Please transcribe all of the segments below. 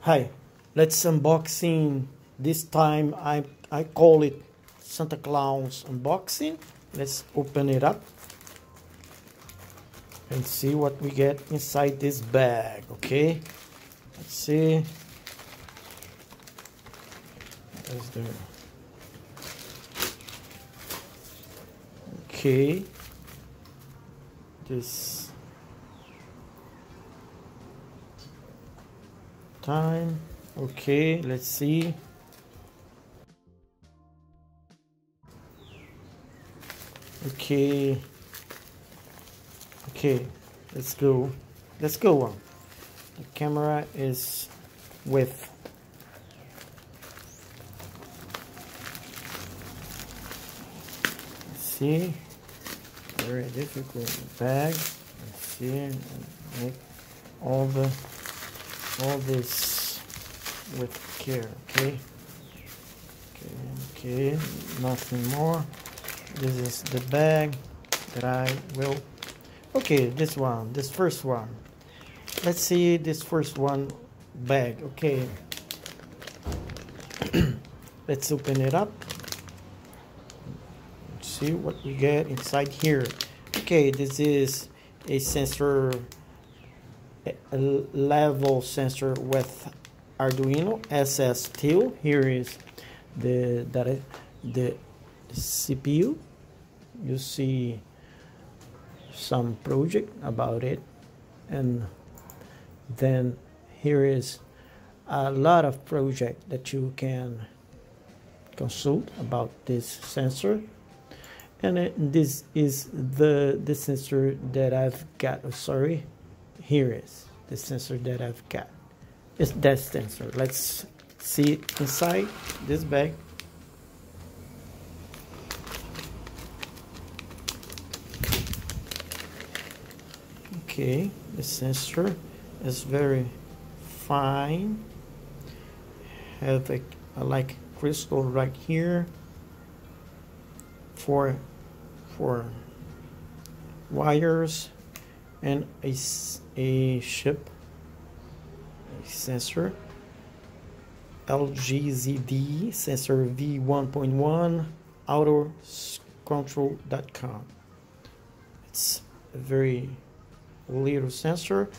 Hi, let's unboxing. This time I call it Santa Claus unboxing. Let's open it up and see what we get inside this bag. Okay, let's see. There's the okay. This time. Okay, let's see. Okay, let's go. Let's go on. The camera is with. Let's see, very difficult bag. Let's see, make all this with care. Okay, nothing more. This is the bag that I will. Okay, this first one. Let's see this first one bag. Okay, let's open it up. Let's see what we get inside here. Okay, this is a sensor, a level sensor with Arduino SST. Here is the CPU. You see some project about it, and then here is a lot of project that you can consult about this sensor. And this is the sensor that I've got. Oh, sorry, here is the sensor that I've got. It's that sensor. Let's see inside this bag. Okay, the sensor is very fine. Have a like crystal right here for wires, and a sensor LGZD sensor V1.1 autocontrol.com. It's a very little sensor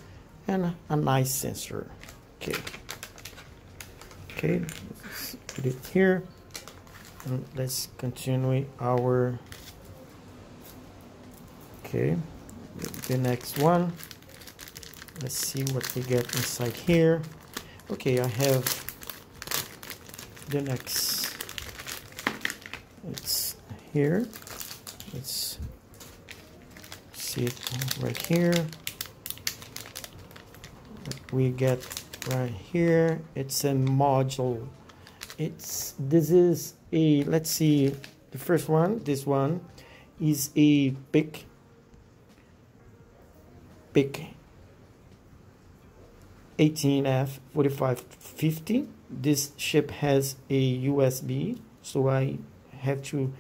and a nice sensor. Okay, let's put it here and let's continue our. Okay, the next one. Let's see what we get inside here. Okay, I have the next. It's here. Let's see it right here. What we get right here, it's a module. This is a, let's see, the first one, this one is a PIC 18F4550. This chip has a USB, so I have to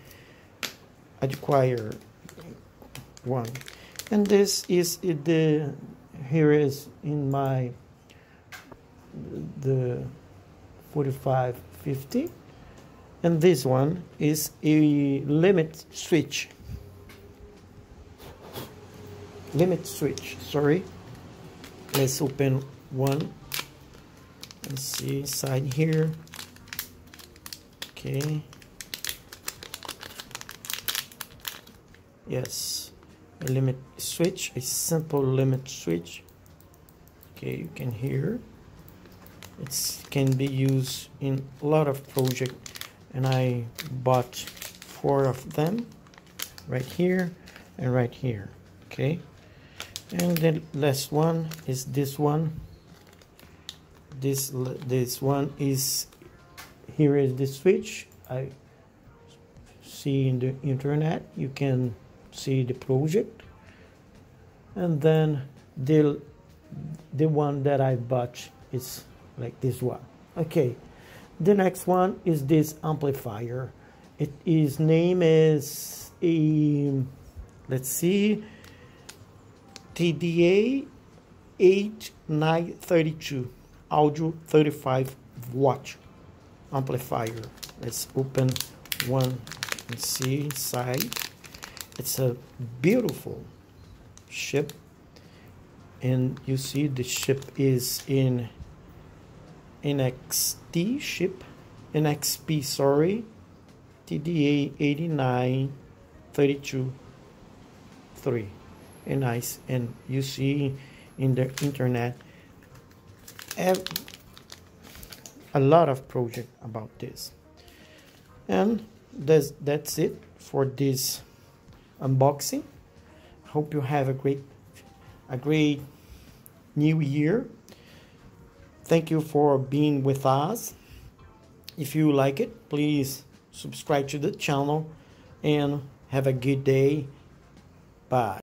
acquire one. And this is the, here is in my the 4550, and this one is a limit switch. Sorry, let's open one and see inside here. Okay, yes, a limit switch, a simple limit switch. Okay, you can hear it can be used in a lot of projects, and I bought 4 of them right here and right here. Okay, and the last one is this one. This one is, here is the switch. I see in the internet, you can see the project, and then the one that I bought is like this one. Okay, the next one is this amplifier. Its name is a, let's see, TDA 8932. audio 35 watt amplifier. Let's open one and see inside. It's a beautiful chip, and you see the chip is in NXP sorry, TDA 8932.3, and nice. And you see in the internet a lot of project about this. And that's it for this unboxing. Hope you have a great new year. Thank you for being with us. If you like it, please subscribe to the channel and have a good day. Bye.